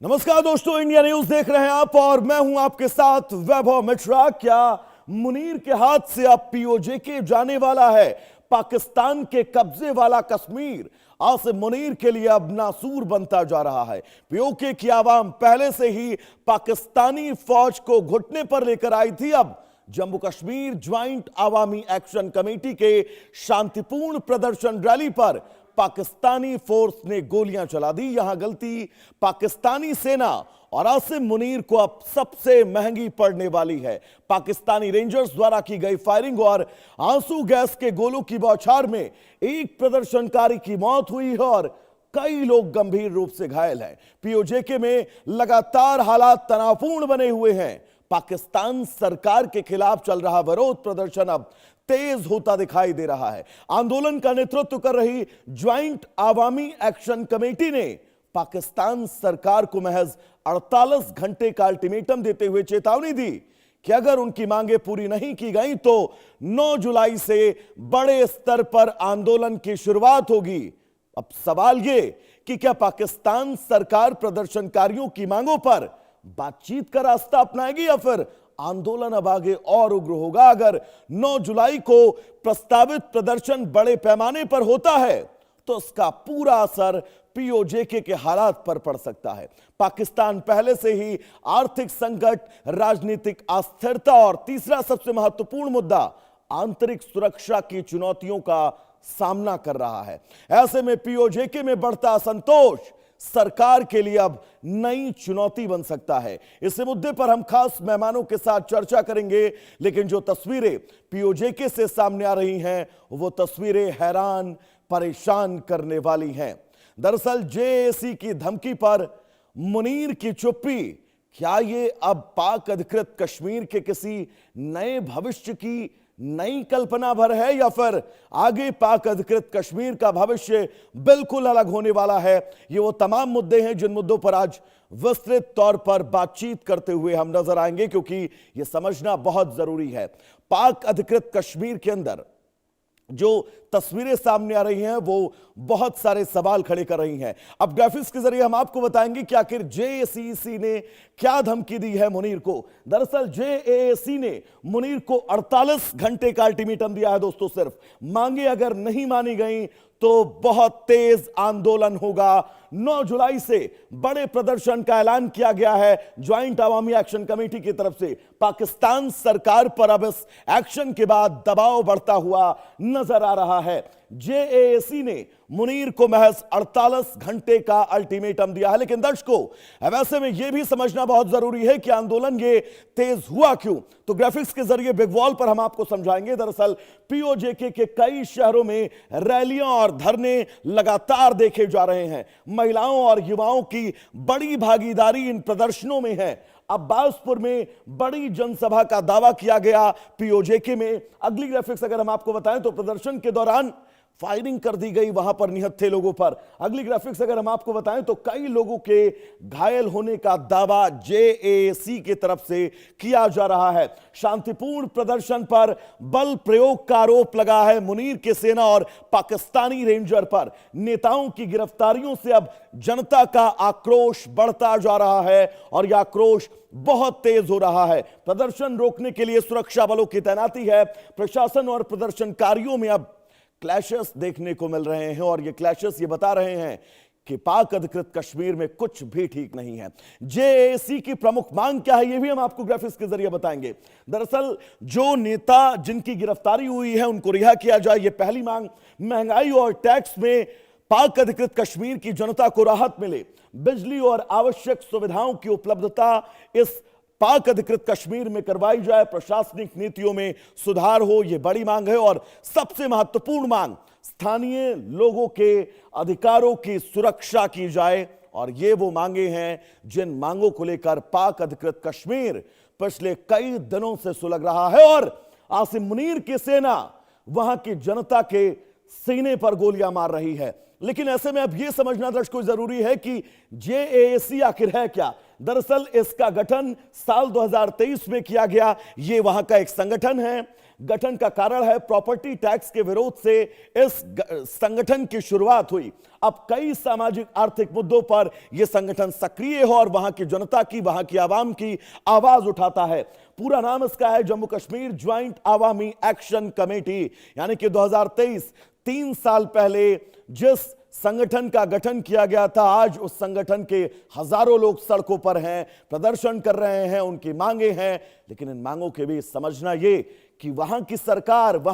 नमस्कार दोस्तों, India news देख रहे हैं आप और मैं हूं आपके साथ वैभव मिश्रा। क्या मुनीर के हाथ से अब पीओजे जाने वाला है पाकिस्तान के कब्जे वाला कश्मीर? आसिम मुनीर के लिए अब नासूर बनता जा रहा है। पीओके की आवाम पहले से ही पाकिस्तानी फौज को घुटने पर लेकर आई थी। अब Jammu Kashmir joint Awami action committee के शांतिपूर्ण प्रदर्शन रैली पर पाकिस्तानी फोर्स ने गोलियां चला दी। यहां गलती पाकिस्तानी सेना और आसिम मुनीर को अब सबसे महंगी पड़ने वाली है। पाकिस्तानी रेंजर्स द्वारा की गई फायरिंग और आंसू गैस के गोलों की बौछार में एक प्रदर्शनकारी की मौत हुई है और कई लोग गंभीर रूप से घायल हैं। पीओजे में लगातार हालात तनावपूर्ण बने हुए हैं। पाकिस्तान सरकार के खिलाफ चल रहा विरोध प्रदर्शन अब तेज होता दिखाई दे रहा है। आंदोलन का नेतृत्व कर रही ज्वाइंट आवामी एक्शन कमेटी ने पाकिस्तान सरकार को महज 48 घंटे का अल्टीमेटम देते हुए चेतावनी दी कि अगर उनकी मांगें पूरी नहीं की गई तो 9 जुलाई से बड़े स्तर पर आंदोलन की शुरुआत होगी। अब सवाल यह कि क्या पाकिस्तान सरकार प्रदर्शनकारियों की मांगों पर बातचीत का रास्ता अपनाएगी या फिर आंदोलन अब आगे और उग्र होगा? अगर 9 जुलाई को प्रस्तावित प्रदर्शन बड़े पैमाने पर होता है तो इसका पूरा असर पीओजे के हालात पर पड़ सकता है। पाकिस्तान पहले से ही आर्थिक संकट, राजनीतिक अस्थिरता और तीसरा सबसे महत्वपूर्ण मुद्दा आंतरिक सुरक्षा की चुनौतियों का सामना कर रहा है। ऐसे में पीओजे में बढ़ता असंतोष सरकार के लिए अब नई चुनौती बन सकता है। इस मुद्दे पर हम खास मेहमानों के साथ चर्चा करेंगे, लेकिन जो तस्वीरें पीओजे से सामने आ रही हैं वो तस्वीरें हैरान परेशान करने वाली हैं। दरअसल जेएसी की धमकी पर मुनीर की चुप्पी, क्या ये अब पाक अधिकृत कश्मीर के किसी नए भविष्य की नई कल्पना भर है या फिर आगे पाक अधिकृत कश्मीर का भविष्य बिल्कुल अलग होने वाला है? ये वो तमाम मुद्दे हैं जिन मुद्दों पर आज विस्तृत तौर पर बातचीत करते हुए हम नजर आएंगे, क्योंकि ये समझना बहुत जरूरी है। पाक अधिकृत कश्मीर के अंदर जो तस्वीरें सामने आ रही हैं वो बहुत सारे सवाल खड़े कर रही हैं। अब ग्राफिक्स के जरिए हम आपको बताएंगे कि आखिर जेएसी ने क्या धमकी दी है मुनीर को। दरअसल जेएसी ने मुनीर को 48 घंटे का अल्टीमेटम दिया है दोस्तों। सिर्फ मांगे अगर नहीं मानी गई तो बहुत तेज आंदोलन होगा। 9 जुलाई से बड़े प्रदर्शन का ऐलान किया गया है ज्वाइंट आवामी एक्शन कमेटी की तरफ से। पाकिस्तान सरकार पर अब इस एक्शन के बाद दबाव बढ़ता हुआ नजर आ रहा है। जेएसी ने मुनीर को महज 48 घंटे का अल्टीमेटम दिया है। लेकिन दर्शकों, वैसे में यह भी समझना बहुत जरूरी है कि आंदोलन ये तेज हुआ क्यों। तो ग्राफिक्स के जरिए बिग वॉल पर हम आपको समझाएंगे। दरअसल पीओजे के कई शहरों में रैलियां और धरने लगातार देखे जा रहे हैं। महिलाओं और युवाओं की बड़ी भागीदारी इन प्रदर्शनों में है। अब्बासपुर में बड़ी जनसभा का दावा किया गया पीओजे में। अगली ग्राफिक्स अगर हम आपको बताएं तो प्रदर्शन के दौरान फायरिंग कर दी गई वहां पर निहत्थे थे लोगों पर। अगली ग्राफिक्स अगर हम आपको बताएं तो कई लोगों के घायल होने का दावा जेएसी की तरफ से किया जा रहा है। शांतिपूर्ण प्रदर्शन पर बल प्रयोग का आरोप लगा है मुनीर के सेना और पाकिस्तानी रेंजर पर। नेताओं की गिरफ्तारियों से अब जनता का आक्रोश बढ़ता जा रहा है और यह आक्रोश बहुत तेज हो रहा है। प्रदर्शन रोकने के लिए सुरक्षा बलों की तैनाती है। प्रशासन और प्रदर्शनकारियों में अब क्लैशेस देखने को मिल रहे हैं और ये क्लैशेस ये बता रहे हैं कि पाक अधिकृत कश्मीर में कुछ भी ठीक नहीं है। जेएसी की प्रमुख मांग क्या है, ये भी हम आपको ग्राफिक्स के जरिए बताएंगे। दरअसल जो नेता जिनकी गिरफ्तारी हुई है उनको रिहा किया जाए, ये पहली मांग। महंगाई और टैक्स में पाक अधिकृत कश्मीर की जनता को राहत मिले। बिजली और आवश्यक सुविधाओं की उपलब्धता इस पाक अधिकृत कश्मीर में करवाई जाए। प्रशासनिक नीतियों में सुधार हो, यह बड़ी मांग है। और सबसे महत्वपूर्ण मांग, स्थानीय लोगों के अधिकारों की सुरक्षा की जाए। और ये वो मांगे हैं जिन मांगों को लेकर पाक अधिकृत कश्मीर पिछले कई दिनों से सुलग रहा है और आसिम मुनीर की सेना वहां की जनता के सीने पर गोलियां मार रही है। लेकिन ऐसे में अब यह समझना दर्शकों जरूरी है कि जेएसी आखिर है क्या। दरअसल इसका गठन साल 2023 में किया गया। ये वहां का एक संगठन है। गठन का कारण है प्रॉपर्टी टैक्स के विरोध से इस संगठन की शुरुआत हुई। अब कई सामाजिक आर्थिक मुद्दों पर यह संगठन सक्रिय है और वहां की जनता की, वहां की आवाम की आवाज उठाता है। पूरा नाम इसका है Jammu Kashmir joint Awami action committee. यानी कि 2023, 3 साल पहले जिस संगठन का गठन किया गया था, आज उस संगठन के हजारों लोग सड़कों पर हैं, प्रदर्शन कर रहे हैं, उनकी मांगे हैं। लेकिन इन मांगों के भी समझना यह कि वहां की सरकार, वहां